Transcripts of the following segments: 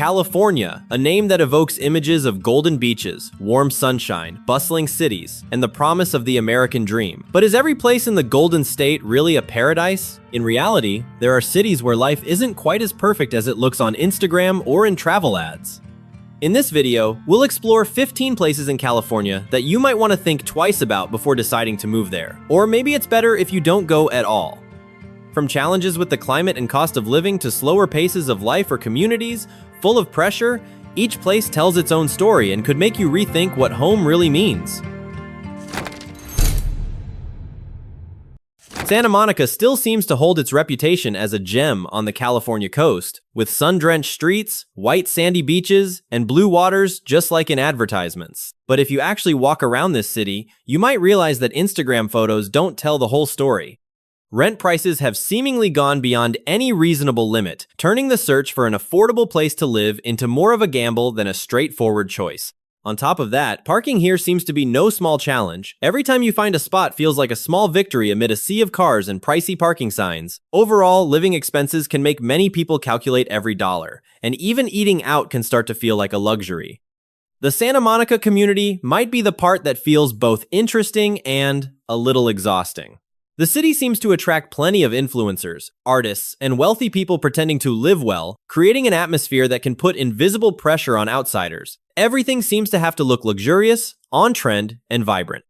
California, a name that evokes images of golden beaches, warm sunshine, bustling cities, and the promise of the American dream. But is every place in the Golden State really a paradise? In reality, there are cities where life isn't quite as perfect as it looks on Instagram or in travel ads. In this video, we'll explore 15 places in California that you might want to think twice about before deciding to move there. Or maybe it's better if you don't go at all. From challenges with the climate and cost of living to slower paces of life or communities full of pressure, each place tells its own story and could make you rethink what home really means. Santa Monica still seems to hold its reputation as a gem on the California coast, with sun-drenched streets, white sandy beaches, and blue waters just like in advertisements. But if you actually walk around this city, you might realize that Instagram photos don't tell the whole story. Rent prices have seemingly gone beyond any reasonable limit, turning the search for an affordable place to live into more of a gamble than a straightforward choice. On top of that, parking here seems to be no small challenge. Every time you find a spot feels like a small victory amid a sea of cars and pricey parking signs. Overall, living expenses can make many people calculate every dollar, and even eating out can start to feel like a luxury. The Santa Monica community might be the part that feels both interesting and a little exhausting. The city seems to attract plenty of influencers, artists, and wealthy people pretending to live well, creating an atmosphere that can put invisible pressure on outsiders. Everything seems to have to look luxurious, on-trend, and vibrant.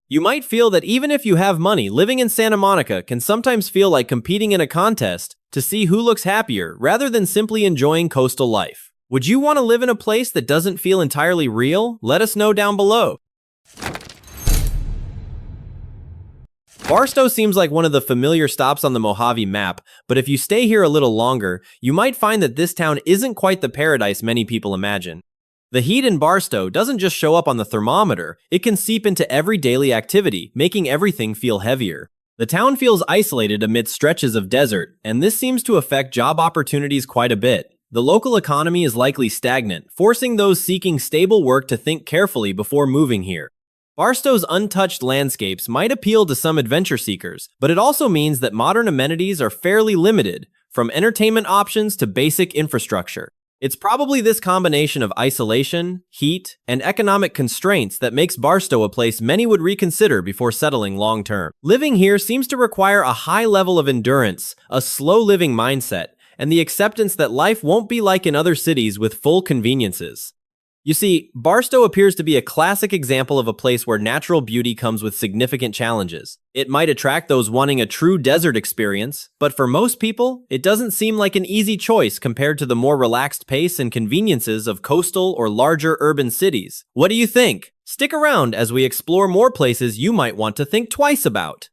You might feel that even if you have money, living in Santa Monica can sometimes feel like competing in a contest to see who looks happier rather than simply enjoying coastal life. Would you want to live in a place that doesn't feel entirely real? Let us know down below. Barstow seems like one of the familiar stops on the Mojave map, but if you stay here a little longer, you might find that this town isn't quite the paradise many people imagine. The heat in Barstow doesn't just show up on the thermometer, it can seep into every daily activity, making everything feel heavier. The town feels isolated amid stretches of desert, and this seems to affect job opportunities quite a bit. The local economy is likely stagnant, forcing those seeking stable work to think carefully before moving here. Barstow's untouched landscapes might appeal to some adventure seekers, but it also means that modern amenities are fairly limited, from entertainment options to basic infrastructure. It's probably this combination of isolation, heat, and economic constraints that makes Barstow a place many would reconsider before settling long-term. Living here seems to require a high level of endurance, a slow-living mindset, and the acceptance that life won't be like in other cities with full conveniences. You see, Barstow appears to be a classic example of a place where natural beauty comes with significant challenges. It might attract those wanting a true desert experience, but for most people, it doesn't seem like an easy choice compared to the more relaxed pace and conveniences of coastal or larger urban cities. What do you think? Stick around as we explore more places you might want to think twice about.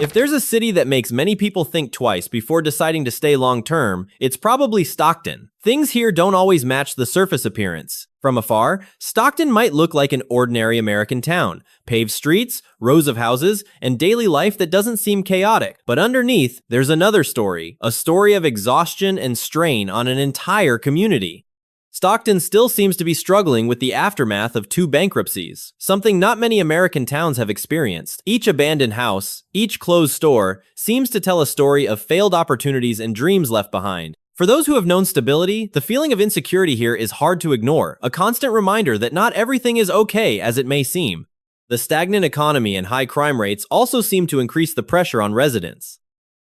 If there's a city that makes many people think twice before deciding to stay long-term, it's probably Stockton. Things here don't always match the surface appearance. From afar, Stockton might look like an ordinary American town. Paved streets, rows of houses, and daily life that doesn't seem chaotic. But underneath, there's another story, a story of exhaustion and strain on an entire community. Stockton still seems to be struggling with the aftermath of 2 bankruptcies, something not many American towns have experienced. Each abandoned house, each closed store, seems to tell a story of failed opportunities and dreams left behind. For those who have known stability, the feeling of insecurity here is hard to ignore, a constant reminder that not everything is okay as it may seem. The stagnant economy and high crime rates also seem to increase the pressure on residents.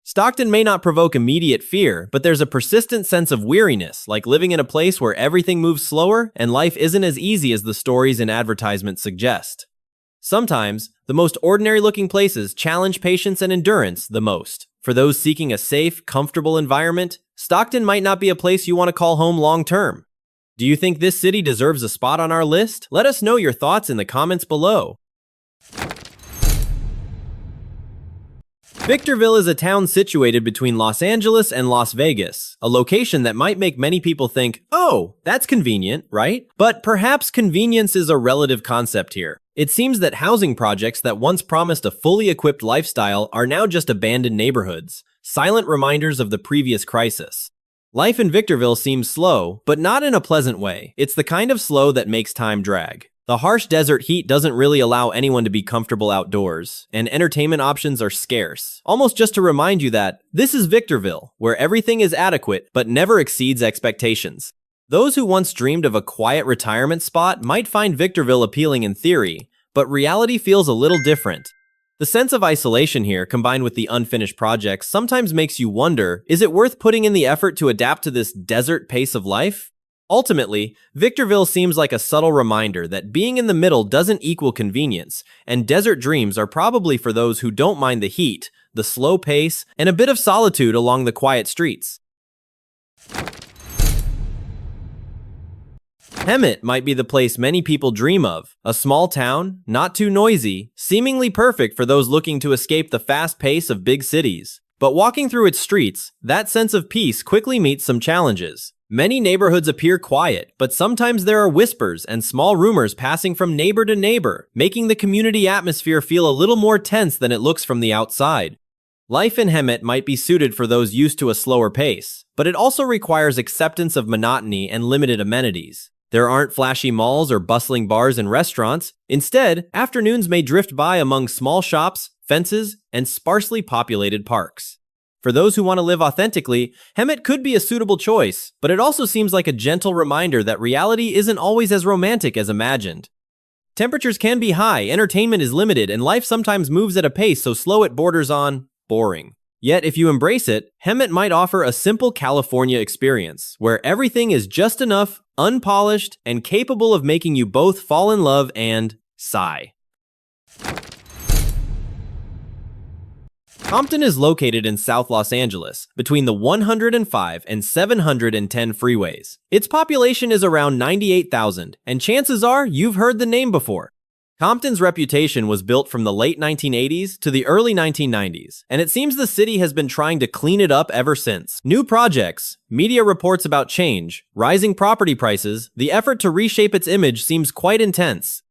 Stockton may not provoke immediate fear, but there's a persistent sense of weariness, like living in a place where everything moves slower and life isn't as easy as the stories and advertisements suggest. Sometimes, the most ordinary-looking places challenge patience and endurance the most. For those seeking a safe, comfortable environment, Stockton might not be a place you want to call home long-term. Do you think this city deserves a spot on our list? Let us know your thoughts in the comments below. Victorville is a town situated between Los Angeles and Las Vegas, a location that might make many people think, oh, that's convenient, right? But perhaps convenience is a relative concept here. It seems that housing projects that once promised a fully equipped lifestyle are now just abandoned neighborhoods, silent reminders of the previous crisis. Life in Victorville seems slow, but not in a pleasant way. It's the kind of slow that makes time drag. The harsh desert heat doesn't really allow anyone to be comfortable outdoors, and entertainment options are scarce. Almost just to remind you that this is Victorville, where everything is adequate but never exceeds expectations. Those who once dreamed of a quiet retirement spot might find Victorville appealing in theory, but reality feels a little different. The sense of isolation here, combined with the unfinished projects, sometimes makes you wonder, is it worth putting in the effort to adapt to this desert pace of life? Ultimately, Victorville seems like a subtle reminder that being in the middle doesn't equal convenience, and desert dreams are probably for those who don't mind the heat, the slow pace, and a bit of solitude along the quiet streets. Hemet might be the place many people dream of, a small town, not too noisy, seemingly perfect for those looking to escape the fast pace of big cities. But walking through its streets, that sense of peace quickly meets some challenges. Many neighborhoods appear quiet, but sometimes there are whispers and small rumors passing from neighbor to neighbor, making the community atmosphere feel a little more tense than it looks from the outside. Life in Hemet might be suited for those used to a slower pace, but it also requires acceptance of monotony and limited amenities. There aren't flashy malls or bustling bars and restaurants. Instead, afternoons may drift by among small shops, fences, and sparsely populated parks. For those who want to live authentically, Hemet could be a suitable choice, but it also seems like a gentle reminder that reality isn't always as romantic as imagined. Temperatures can be high, entertainment is limited, and life sometimes moves at a pace so slow it borders on boring. Yet, if you embrace it, Hemet might offer a simple California experience, where everything is just enough, unpolished, and capable of making you both fall in love and sigh. Compton is located in South Los Angeles, between the 105 and 710 freeways. Its population is around 98,000, and chances are you've heard the name before. Compton's reputation was built from the late 1980s to the early 1990s, and it seems the city has been trying to clean it up ever since. New projects, media reports about change, rising property prices, the effort to reshape its image seems quite intense.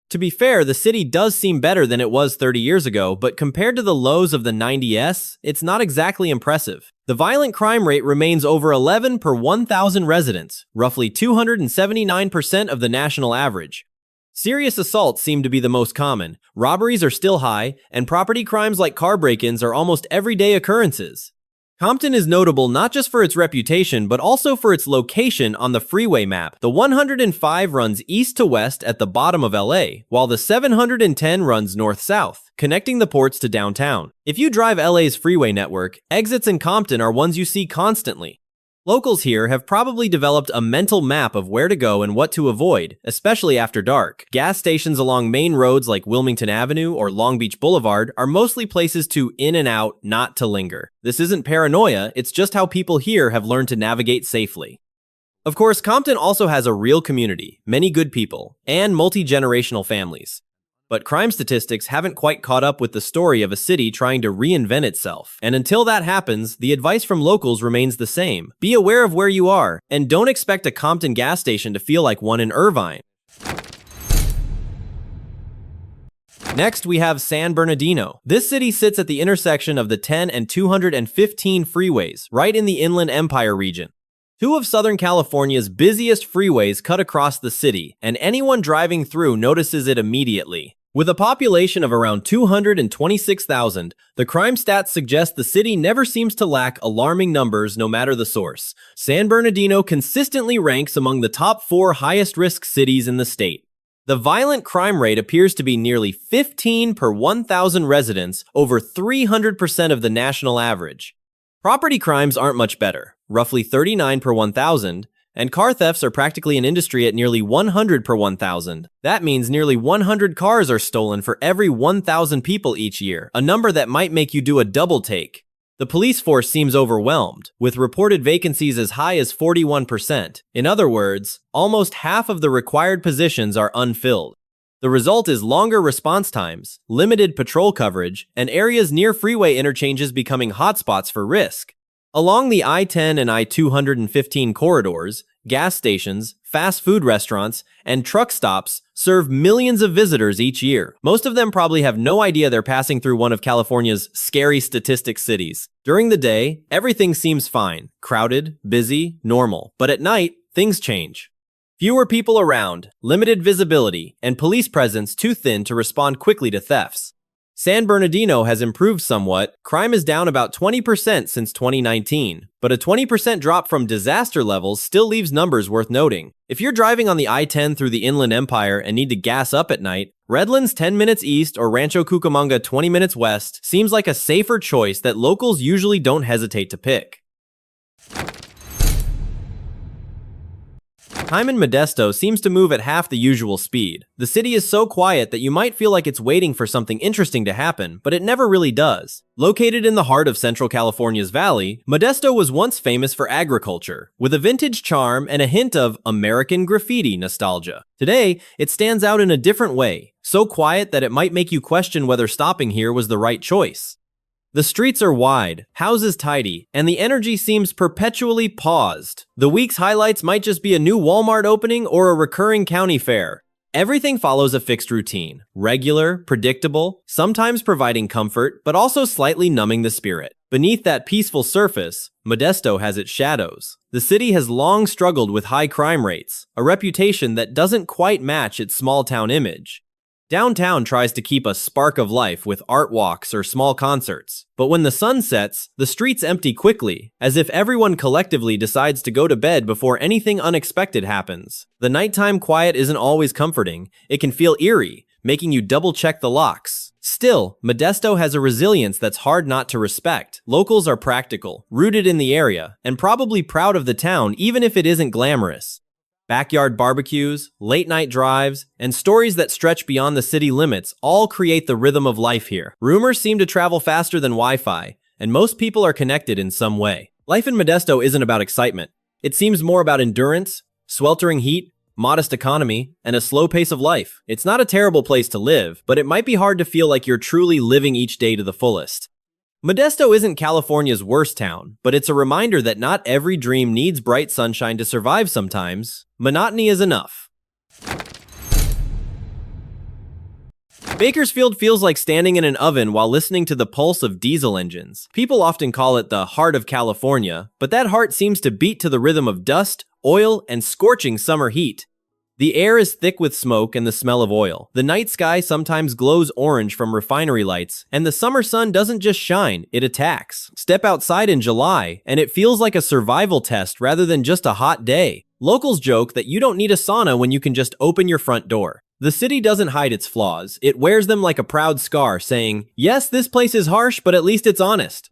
To be fair, the city does seem better than it was 30 years ago, but compared to the lows of the 90s, it's not exactly impressive. The violent crime rate remains over 11 per 1,000 residents, roughly 279% of the national average. Serious assaults seem to be the most common, robberies are still high, and property crimes like car break-ins are almost everyday occurrences. Compton is notable not just for its reputation, but also for its location on the freeway map. The 105 runs east to west at the bottom of LA, while the 710 runs north-south, connecting the ports to downtown. If you drive LA's freeway network, exits in Compton are ones you see constantly. Locals here have probably developed a mental map of where to go and what to avoid, especially after dark. Gas stations along main roads like Wilmington Avenue or Long Beach Boulevard are mostly places to in and out, not to linger. This isn't paranoia, it's just how people here have learned to navigate safely. Of course, Compton also has a real community, many good people, and multi-generational families. But crime statistics haven't quite caught up with the story of a city trying to reinvent itself. And until that happens, the advice from locals remains the same. Be aware of where you are, and don't expect a Compton gas station to feel like one in Irvine. Next, we have San Bernardino. This city sits at the intersection of the 10 and 215 freeways, right in the Inland Empire region. Two of Southern California's busiest freeways cut across the city, and anyone driving through notices it immediately. With a population of around 226,000, the crime stats suggest the city never seems to lack alarming numbers no matter the source. San Bernardino consistently ranks among the top 4 highest-risk cities in the state. The violent crime rate appears to be nearly 15 per 1,000 residents, over 300% of the national average. Property crimes aren't much better, roughly 39 per 1,000, and car thefts are practically an industry at nearly 100 per 1,000. That means nearly 100 cars are stolen for every 1,000 people each year, a number that might make you do a double take. The police force seems overwhelmed, with reported vacancies as high as 41%. In other words, almost half of the required positions are unfilled. The result is longer response times, limited patrol coverage, and areas near freeway interchanges becoming hotspots for risk. Along the I-10 and I-215 corridors, gas stations, fast food restaurants, and truck stops serve millions of visitors each year. Most of them probably have no idea they're passing through one of California's scary statistic cities. During the day, everything seems fine, crowded, busy, normal. But at night, things change. Fewer people around, limited visibility, and police presence too thin to respond quickly to thefts. San Bernardino has improved somewhat. Crime is down about 20% since 2019, but a 20% drop from disaster levels still leaves numbers worth noting. If you're driving on the I-10 through the Inland Empire and need to gas up at night, Redlands 10 minutes east or Rancho Cucamonga 20 minutes west seems like a safer choice that locals usually don't hesitate to pick. Time in Modesto seems to move at half the usual speed. The city is so quiet that you might feel like it's waiting for something interesting to happen, but it never really does. Located in the heart of Central California's valley, Modesto was once famous for agriculture, with a vintage charm and a hint of American graffiti nostalgia. Today, it stands out in a different way, so quiet that it might make you question whether stopping here was the right choice. The streets are wide, houses tidy, and the energy seems perpetually paused. The week's highlights might just be a new Walmart opening or a recurring county fair. Everything follows a fixed routine, regular, predictable, sometimes providing comfort, but also slightly numbing the spirit. Beneath that peaceful surface, Modesto has its shadows. The city has long struggled with high crime rates, a reputation that doesn't quite match its small-town image. Downtown tries to keep a spark of life with art walks or small concerts, but when the sun sets, the streets empty quickly, as if everyone collectively decides to go to bed before anything unexpected happens. The nighttime quiet isn't always comforting. It can feel eerie, making you double-check the locks. Still, Modesto has a resilience that's hard not to respect. Locals are practical, rooted in the area, and probably proud of the town even if it isn't glamorous. Backyard barbecues, late-night drives, and stories that stretch beyond the city limits all create the rhythm of life here. Rumors seem to travel faster than Wi-Fi, and most people are connected in some way. Life in Modesto isn't about excitement. It seems more about endurance, sweltering heat, modest economy, and a slow pace of life. It's not a terrible place to live, but it might be hard to feel like you're truly living each day to the fullest. Modesto isn't California's worst town, but it's a reminder that not every dream needs bright sunshine to survive sometimes. Monotony is enough. Bakersfield feels like standing in an oven while listening to the pulse of diesel engines. People often call it the heart of California, but that heart seems to beat to the rhythm of dust, oil, and scorching summer heat. The air is thick with smoke and the smell of oil. The night sky sometimes glows orange from refinery lights, and the summer sun doesn't just shine, it attacks. Step outside in July, and it feels like a survival test rather than just a hot day. Locals joke that you don't need a sauna when you can just open your front door. The city doesn't hide its flaws. It wears them like a proud scar, saying, "Yes, this place is harsh, but at least it's honest."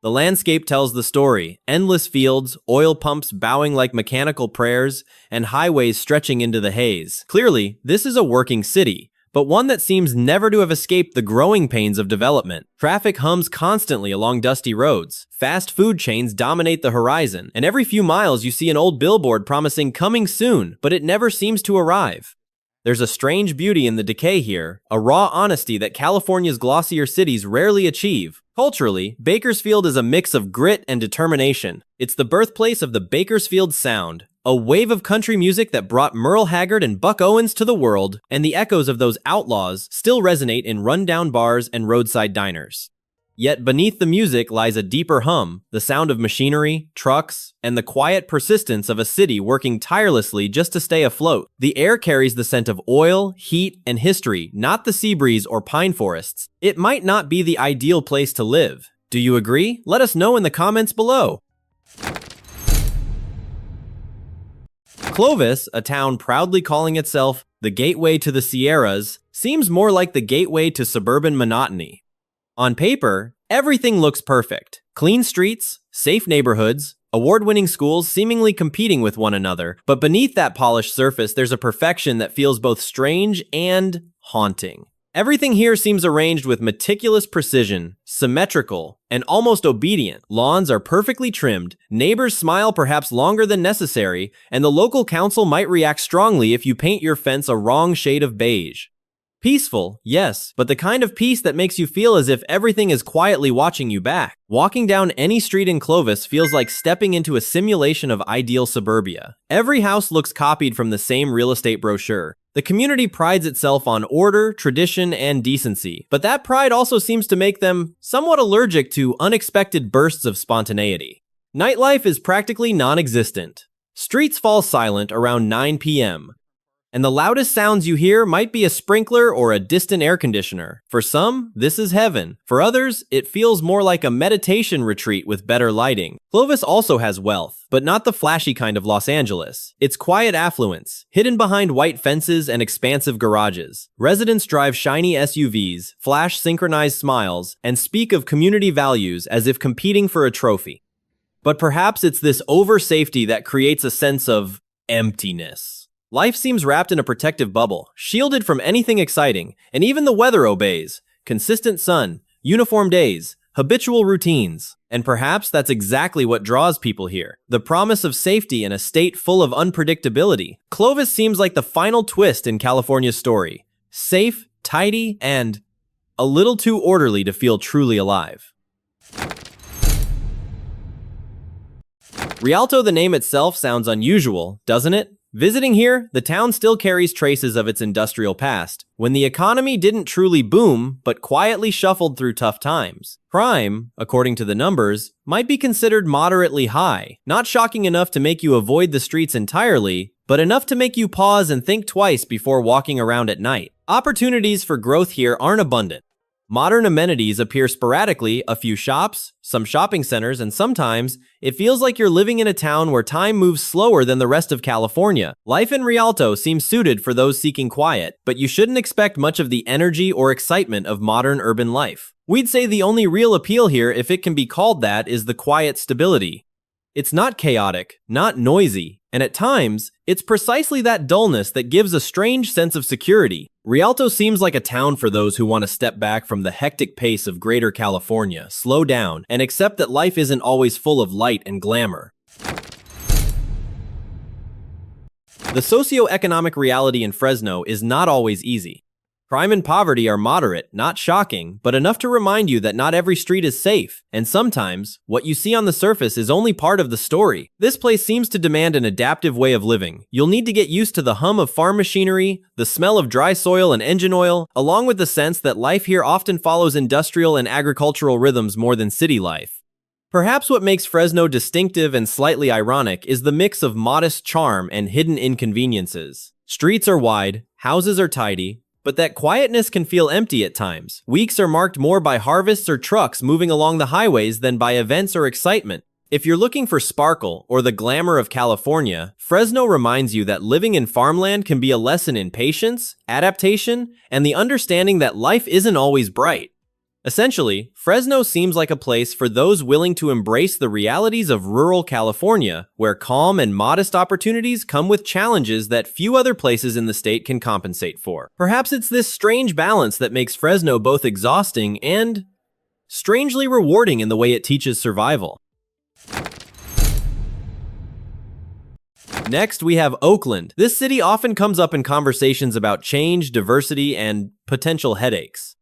The landscape tells the story. Endless fields, oil pumps bowing like mechanical prayers, and highways stretching into the haze. Clearly, this is a working city, but one that seems never to have escaped the growing pains of development. Traffic hums constantly along dusty roads. Fast food chains dominate the horizon, and every few miles you see an old billboard promising coming soon, but it never seems to arrive. There's a strange beauty in the decay here, a raw honesty that California's glossier cities rarely achieve. Culturally, Bakersfield is a mix of grit and determination. It's the birthplace of the Bakersfield Sound, a wave of country music that brought Merle Haggard and Buck Owens to the world, and the echoes of those outlaws still resonate in rundown bars and roadside diners. Yet beneath the music lies a deeper hum, the sound of machinery, trucks, and the quiet persistence of a city working tirelessly just to stay afloat. The air carries the scent of oil, heat, and history, not the sea breeze or pine forests. It might not be the ideal place to live. Do you agree? Let us know in the comments below. Clovis, a town proudly calling itself the gateway to the Sierras, seems more like the gateway to suburban monotony. On paper, everything looks perfect. Clean streets, safe neighborhoods, award-winning schools seemingly competing with one another, but beneath that polished surface, there's a perfection that feels both strange and haunting. Everything here seems arranged with meticulous precision, symmetrical, and almost obedient. Lawns are perfectly trimmed, neighbors smile perhaps longer than necessary, and the local council might react strongly if you paint your fence a wrong shade of beige. Peaceful, yes, but the kind of peace that makes you feel as if everything is quietly watching you back. Walking down any street in Clovis feels like stepping into a simulation of ideal suburbia. Every house looks copied from the same real estate brochure. The community prides itself on order, tradition, and decency, but that pride also seems to make them somewhat allergic to unexpected bursts of spontaneity. Nightlife is practically non-existent. Streets fall silent around 9 p.m., and the loudest sounds you hear might be a sprinkler or a distant air conditioner. For some, this is heaven. For others, it feels more like a meditation retreat with better lighting. Clovis also has wealth, but not the flashy kind of Los Angeles. It's quiet affluence, hidden behind white fences and expansive garages. Residents drive shiny SUVs, flash synchronized smiles, and speak of community values as if competing for a trophy. But perhaps it's this over-safety that creates a sense of emptiness. Life seems wrapped in a protective bubble, shielded from anything exciting, and even the weather obeys. Consistent sun, uniform days, habitual routines. And perhaps that's exactly what draws people here. The promise of safety in a state full of unpredictability. Clovis seems like the final twist in California's story. Safe, tidy, and a little too orderly to feel truly alive. Rialto, the name itself, sounds unusual, doesn't it? Visiting here, the town still carries traces of its industrial past, when the economy didn't truly boom, but quietly shuffled through tough times. Crime, according to the numbers, might be considered moderately high, not shocking enough to make you avoid the streets entirely, but enough to make you pause and think twice before walking around at night. Opportunities for growth here aren't abundant. Modern amenities appear sporadically, a few shops, some shopping centers, and sometimes it feels like you're living in a town where time moves slower than the rest of California. Life in Rialto seems suited for those seeking quiet, but you shouldn't expect much of the energy or excitement of modern urban life. We'd say the only real appeal here, if it can be called that, is the quiet stability. It's not chaotic, not noisy, and at times, it's precisely that dullness that gives a strange sense of security. Rialto seems like a town for those who want to step back from the hectic pace of Greater California, slow down, and accept that life isn't always full of light and glamour. The socioeconomic reality in Fresno is not always easy. Crime and poverty are moderate, not shocking, but enough to remind you that not every street is safe, and sometimes, what you see on the surface is only part of the story. This place seems to demand an adaptive way of living. You'll need to get used to the hum of farm machinery, the smell of dry soil and engine oil, along with the sense that life here often follows industrial and agricultural rhythms more than city life. Perhaps what makes Fresno distinctive and slightly ironic is the mix of modest charm and hidden inconveniences. Streets are wide, houses are tidy, but that quietness can feel empty at times. Weeks are marked more by harvests or trucks moving along the highways than by events or excitement. If you're looking for sparkle or the glamour of California, Fresno reminds you that living in farmland can be a lesson in patience, adaptation, and the understanding that life isn't always bright. Essentially, Fresno seems like a place for those willing to embrace the realities of rural California, where calm and modest opportunities come with challenges that few other places in the state can compensate for. Perhaps it's this strange balance that makes Fresno both exhausting and strangely rewarding in the way it teaches survival. Next, we have Oakland. This city often comes up in conversations about change, diversity, and potential headaches.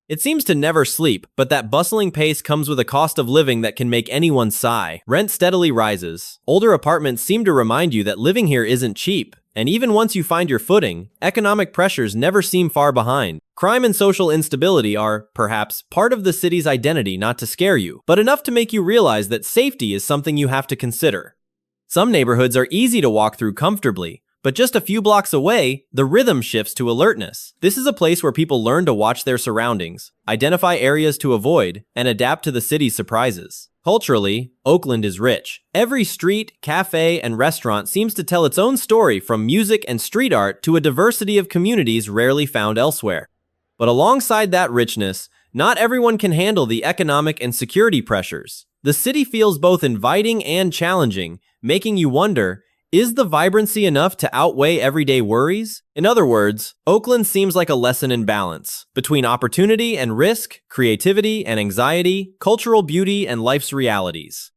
It seems to never sleep, but that bustling pace comes with a cost of living that can make anyone sigh. Rent steadily rises. Older apartments seem to remind you that living here isn't cheap. And even once you find your footing, economic pressures never seem far behind. Crime and social instability are, perhaps, part of the city's identity, not to scare you, but enough to make you realize that safety is something you have to consider. Some neighborhoods are easy to walk through comfortably, but just a few blocks away, the rhythm shifts to alertness. This is a place where people learn to watch their surroundings, identify areas to avoid, and adapt to the city's surprises. Culturally, Oakland is rich. Every street, cafe, and restaurant seems to tell its own story, from music and street art to a diversity of communities rarely found elsewhere. But alongside that richness, not everyone can handle the economic and security pressures. The city feels both inviting and challenging, making you wonder, is the vibrancy enough to outweigh everyday worries? In other words, Oakland seems like a lesson in balance between opportunity and risk, creativity and anxiety, cultural beauty and life's realities.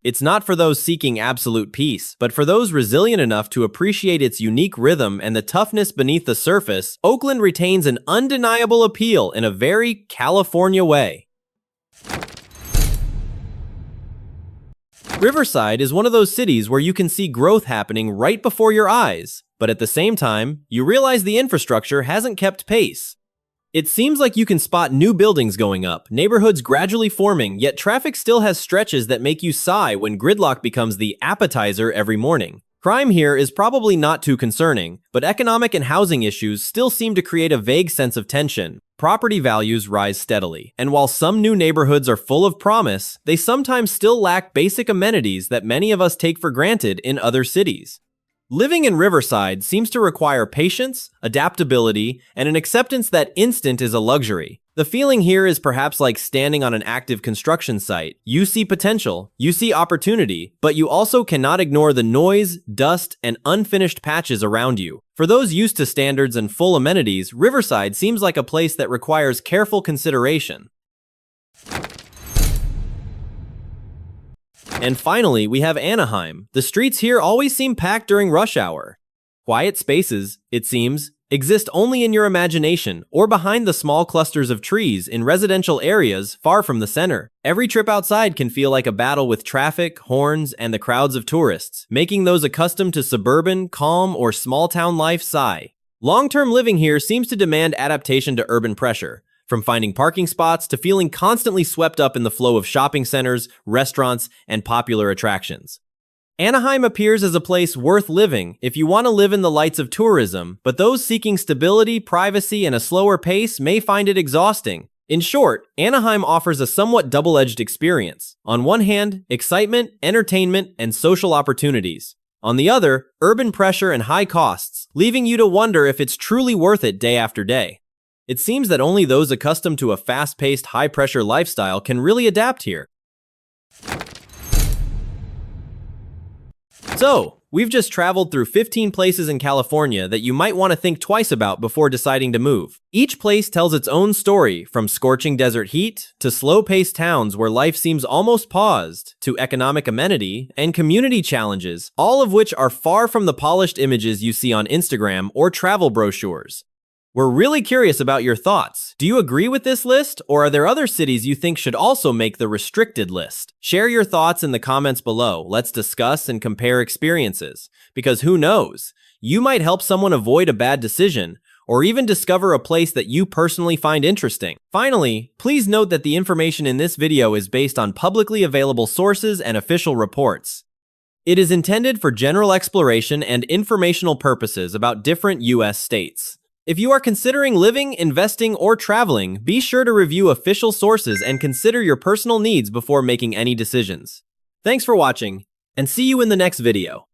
It's not for those seeking absolute peace, but for those resilient enough to appreciate its unique rhythm and the toughness beneath the surface. Oakland retains an undeniable appeal in a very California way. Riverside is one of those cities where you can see growth happening right before your eyes, but at the same time, you realize the infrastructure hasn't kept pace. It seems like you can spot new buildings going up, neighborhoods gradually forming, yet traffic still has stretches that make you sigh when gridlock becomes the appetizer every morning. Crime here is probably not too concerning, but economic and housing issues still seem to create a vague sense of tension. Property values rise steadily, and while some new neighborhoods are full of promise, they sometimes still lack basic amenities that many of us take for granted in other cities. Living in Riverside seems to require patience, adaptability, and an acceptance that instant is a luxury. The feeling here is perhaps like standing on an active construction site. You see potential, you see opportunity, but you also cannot ignore the noise, dust, and unfinished patches around you. For those used to standards and full amenities, Riverside seems like a place that requires careful consideration. And finally, we have Anaheim. The streets here always seem packed during rush hour. Quiet spaces, it seems, exist only in your imagination or behind the small clusters of trees in residential areas far from the center. Every trip outside can feel like a battle with traffic, horns, and the crowds of tourists, making those accustomed to suburban, calm, or small-town life sigh. Long-term living here seems to demand adaptation to urban pressure, from finding parking spots to feeling constantly swept up in the flow of shopping centers, restaurants, and popular attractions. Anaheim appears as a place worth living if you want to live in the lights of tourism, but those seeking stability, privacy, and a slower pace may find it exhausting. In short, Anaheim offers a somewhat double-edged experience. On one hand, excitement, entertainment, and social opportunities. On the other, urban pressure and high costs, leaving you to wonder if it's truly worth it day after day. It seems that only those accustomed to a fast-paced, high-pressure lifestyle can really adapt here. So, we've just traveled through 15 places in California that you might want to think twice about before deciding to move. Each place tells its own story, from scorching desert heat to slow-paced towns where life seems almost paused, to economic amenity and community challenges, all of which are far from the polished images you see on Instagram or travel brochures. We're really curious about your thoughts. Do you agree with this list, or are there other cities you think should also make the restricted list? Share your thoughts in the comments below. Let's discuss and compare experiences. Because who knows? You might help someone avoid a bad decision, or even discover a place that you personally find interesting. Finally, please note that the information in this video is based on publicly available sources and official reports. It is intended for general exploration and informational purposes about different U.S. states. If you are considering living, investing, or traveling, be sure to review official sources and consider your personal needs before making any decisions. Thanks for watching, and see you in the next video.